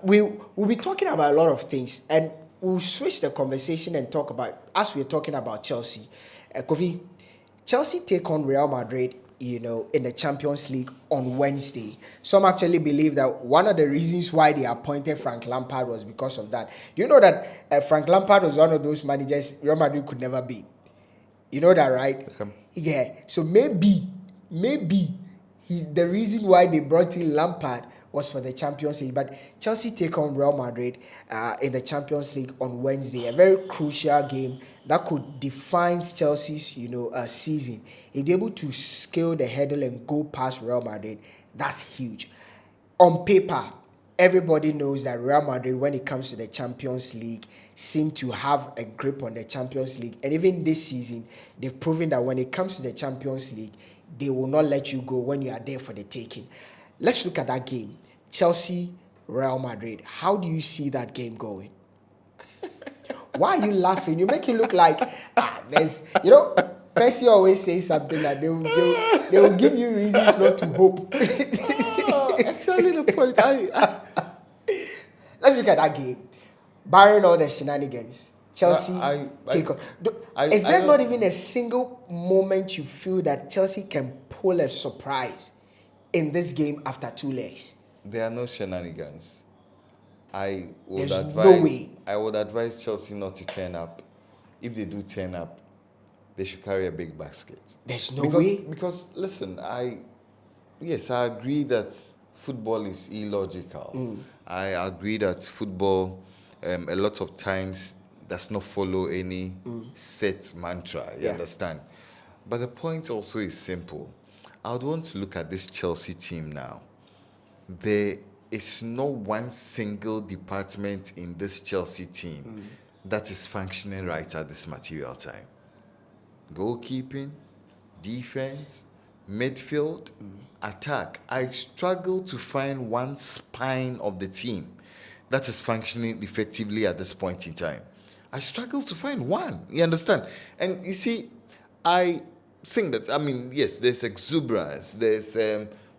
We'll be talking about a lot of things, and we'll switch the conversation and talk about, as we're talking about Chelsea. Kofi, Chelsea take on Real Madrid, in the Champions League on Wednesday. Some actually believe that one of the reasons why they appointed Frank Lampard was because of that. Do you know that Frank Lampard was one of those managers Real Madrid could never beat? You know that, right? Yeah. So maybe the reason why they brought in Lampard was for the Champions League. But Chelsea take on Real Madrid in the Champions League on Wednesday. A very crucial game that could define Chelsea's season. If they're able to scale the hurdle and go past Real Madrid, that's huge. On paper, everybody knows that Real Madrid, when it comes to the Champions League, seem to have a grip on the Champions League. And even this season, they've proven that when it comes to the Champions League, they will not let you go when you are there for the taking. Let's look at that game. Chelsea, Real Madrid. How do you see that game going? Why are you laughing? You make it look like, there's, Percy always says something that they will give you reasons not to hope. Exactly the point. Let's look at that game. Barring all the shenanigans, Chelsea take on. Is there not even a single moment you feel that Chelsea can pull a surprise in this game after 2 legs? There are no shenanigans. There's no way. I would advise Chelsea not to turn up. If they do turn up, they should carry a big basket. There's no way. Because listen, I agree that football is illogical. I agree that football, a lot of times, does not follow any set mantra. You understand? But the point also is simple. I would want to look at this Chelsea team now. There is no one single department in this Chelsea team that is functioning right at this material time. Goalkeeping, defense, midfield, attack. I struggle to find one spine of the team that is functioning effectively at this point in time. I struggle to find one. You understand? And you see, I think that, yes, there's exuberance. There's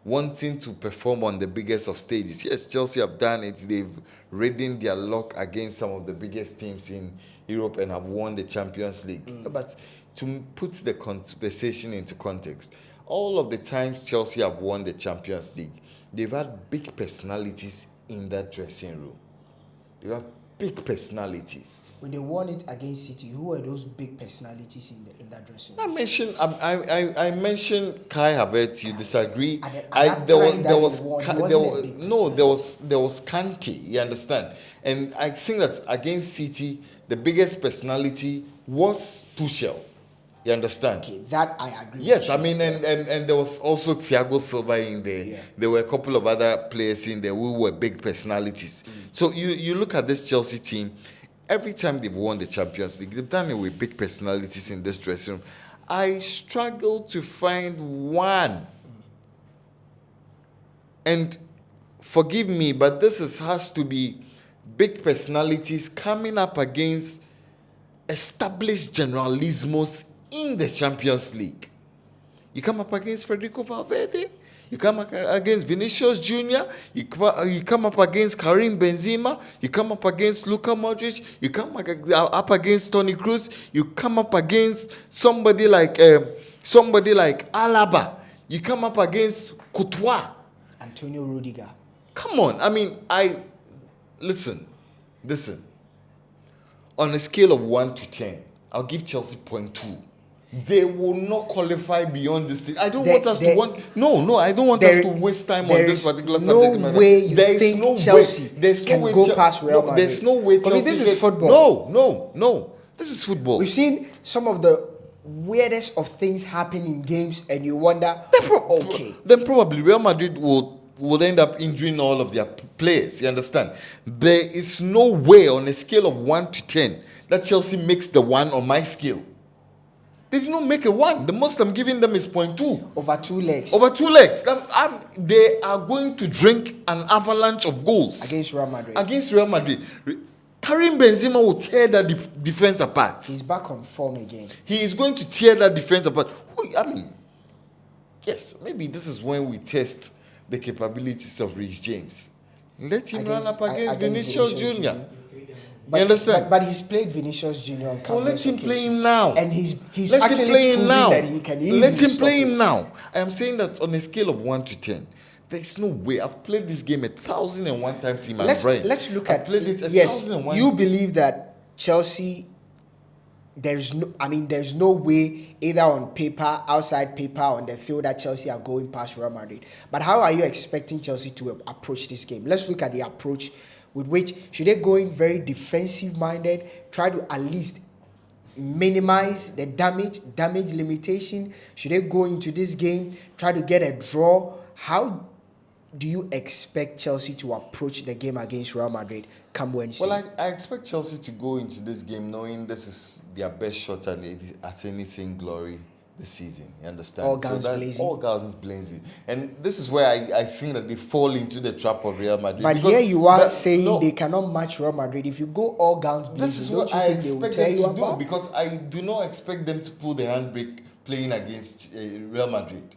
wanting to perform on the biggest of stages. Yes, Chelsea have done it. They've ridden their luck against some of the biggest teams in Europe and have won the Champions League. But to put the conversation into context, all of the times Chelsea have won the Champions League, they've had big personalities in that dressing room. They have big personalities. When they won it against City, who were those big personalities in that dressing room? I mentioned Kai Havertz. You disagree? There was Kante. You understand? And I think that against City, the biggest personality was Tuchel. You understand? Okay, that I agree. Yes, and there was also Thiago Silva in there. Yeah. There were a couple of other players in there who were big personalities. So you look at this Chelsea team. Every time they've won the Champions League, they've done it with big personalities in this dressing room. I struggle to find one. And forgive me, but has to be big personalities coming up against established generalismos in the Champions League. You come up against Federico Valverde, you come up against Vinicius Jr., you come up against Karim Benzema, you come up against Luka Modric, you come up against Toni Kroos, you come up against somebody like Alaba, you come up against Courtois, Antonio Rudiger. Come on, listen. On a scale of 1 to 10, I'll give Chelsea 0.2. They will not qualify beyond this thing. I don't want us to waste time on this particular subject. No way you think Chelsea can go past Real Madrid. There's no way Chelsea. This is football. No. This is football. We've seen some of the weirdest of things happen in games, and you wonder, Then probably Real Madrid would end up injuring all of their players. You understand? There is no way on a scale of 1 to 10 that Chelsea makes the 1 on my scale. They did not make a 1. The most I'm giving them is 0.2. Over 2 legs. They are going to drink an avalanche of goals. Against Real Madrid. Karim Benzema will tear that defense apart. He's back on form again. He is going to tear that defense apart. yes, maybe this is when we test the capabilities of Reece James. Let him run up against Vinicius Junior. You understand? But he's played Vinicius Junior on countless let him play occasions. him now. And he's let actually him play him proven now. that he can easily Let him stop play it. him now. I am saying that on a scale of 1 to 10, there's no way. I've played this game 1,001 times in my brain. Let's look I've at played it yes. 1,001. You believe that Chelsea, there's no way either on paper, outside paper, on the field that Chelsea are going past Real Madrid. But how are you expecting Chelsea to approach this game? Let's look at the approach with which should they go in very defensive minded, try to at least minimize the damage limitation. Should they go into this game, try to get a draw? How do you expect Chelsea to approach the game against Real Madrid come Wednesday? Well, I expect Chelsea to go into this game knowing this is their best shot at anything glory this season. You understand? All guns blazing. All guns blazing. And this is where I think that they fall into the trap of Real Madrid. But here you are saying they cannot match Real Madrid. If you go all guns blazing, this is what I expect them to do, because I do not expect them to pull the handbrake playing against Real Madrid.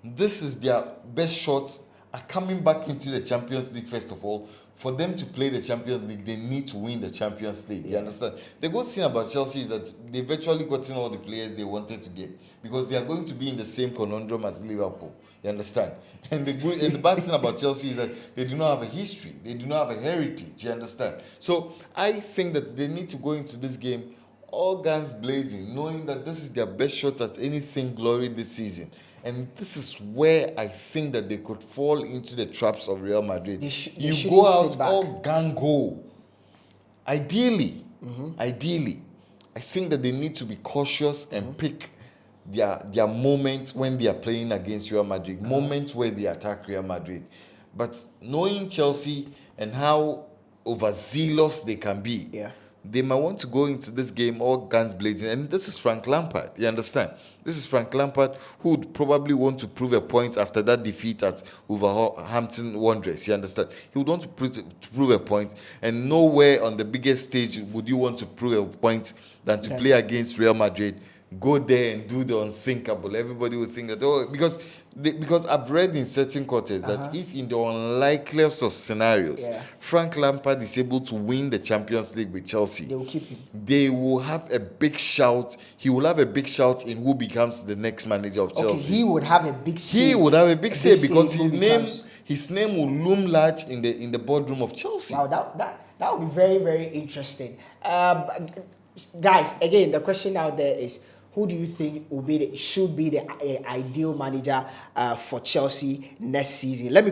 This is their best shot at coming back into the Champions League. First of all, for them to play the Champions League, they need to win the Champions League. You understand? The good thing about Chelsea is that they've virtually gotten all the players they wanted to get, because they are going to be in the same conundrum as Liverpool. You understand? And the bad thing about Chelsea is that they do not have a history. They do not have a heritage. You understand? So I think that they need to go into this game all guns blazing, knowing that this is their best shot at anything glory this season. And this is where I think that they could fall into the traps of Real Madrid. You go out all gung-ho. Ideally, I think that they need to be cautious and pick their moments when they are playing against Real Madrid, moments where they attack Real Madrid. But knowing Chelsea and how overzealous they can be, they might want to go into this game all guns blazing. And this is Frank Lampard, you understand? This is Frank Lampard, who would probably want to prove a point after that defeat at Wolverhampton Wanderers, you understand? He would want to prove a point, and nowhere on the biggest stage would you want to prove a point than to play against Real Madrid. Go there and do the unthinkable. Everybody will think that, because I've read in certain quarters that if in the unlikeliest of scenarios, Frank Lampard is able to win the Champions League with Chelsea, they will keep him. They will have a big shout. He will have a big shout in who becomes the next manager of Chelsea. Okay, he would have a big say. He would have a big say because his name will loom large in the boardroom of Chelsea. Wow, that would be very, very interesting. Guys, again, the question out there is, who do you think should be the ideal manager for Chelsea next season? Let me